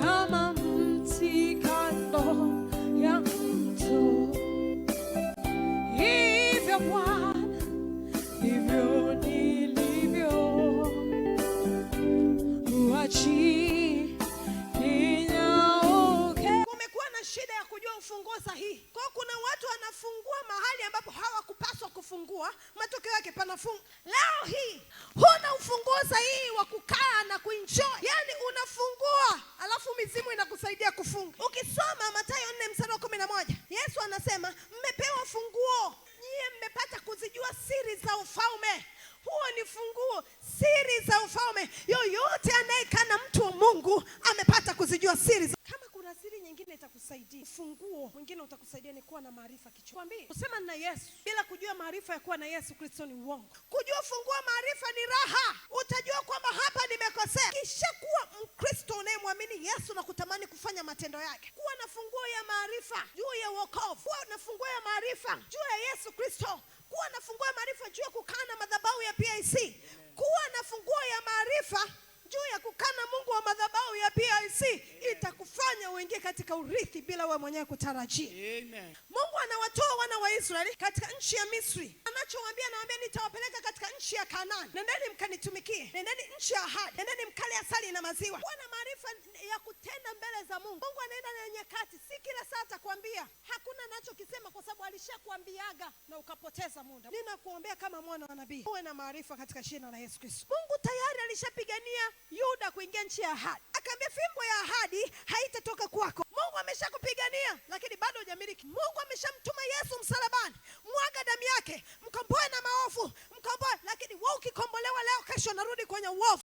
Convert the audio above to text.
kama mti kando ya mto. Hivyo Bwana, hivyo nilivyo, uachi ninyauke. Kumekuwa na shida ya kujua ufunguo sahihi. Kwa kuna watu wanafungua mahali ambapo hawakupaswa kufungua, matokeo yake panafunga. Leo hii huna ufunguo sahihi wa kukaa na kuenjoy. Yaani unafungua, alafu mizimu inakusaidia kufunga. Ukisoma Mathayo 4:11, Yesu anasema, mmepewa funguo, nyie mmepata kuzijua siri za ufalme. Huo ni funguo, siri za ufalme. Yoyote anayekaa na mtu wa Mungu amepata kuzijua siri. Kama kuna siri nyingine itakusaidia, funguo mwingine utakusaidia ni kuwa na maarifa kichwani. Kwambie, kusema na Yesu bila kujua maarifa ya kuwa na Yesu Kristo ni uongo. Kujua funguo maarifa ni raha. Utajua kwamba hapa nimekosea. Kisha kuwa Mkristo unayemwamini Yesu na kutamani kufanya matendo yake. Kuwa na funguo ya maarifa juu ya wokovu. Kuwa na funguo ya maarifa juu ya Yesu Kristo. Kuwa na funguo ya maarifa juu ya kukaa na madhabahu ya PIC. Kuwa na funguo ya maarifa juu ya kukana Mungu wa madhabahu ya PIC itakufanya uingie katika urithi bila wewe mwenyewe kutarajia. Amen. Mungu anawatoa wana wa Israeli katika nchi ya Misri. Anachowaambia, anawaambia nitawapeleka katika nchi ya Kanaani. Nendeni mkanitumikie. Nendeni nchi ya ahadi. Nendeni mkale asali na maziwa. Kuwa na maarifa ya kutenda mbele za Mungu. Mungu anaenda na nyakati. Si kila saa atakwambia. Hakuna anachokisema kwa sababu alishakwambiaga na ukapoteza muda. Ninakuombea kama mwana wa nabii, uwe na maarifa katika jina la Yesu Kristo. Mungu tayari alishapigania Yuda kuingia nchi ya ahadi. Akaambia fimbo ya ahadi haitatoka kwako. Mungu ameshakupigania lakini bado hujamiliki. Mungu ameshamtuma Yesu msalabani. Mwaga damu yake, mkomboe na maovu, mkomboe. Lakini wewe ukikombolewa leo, kesho narudi kwenye uovu.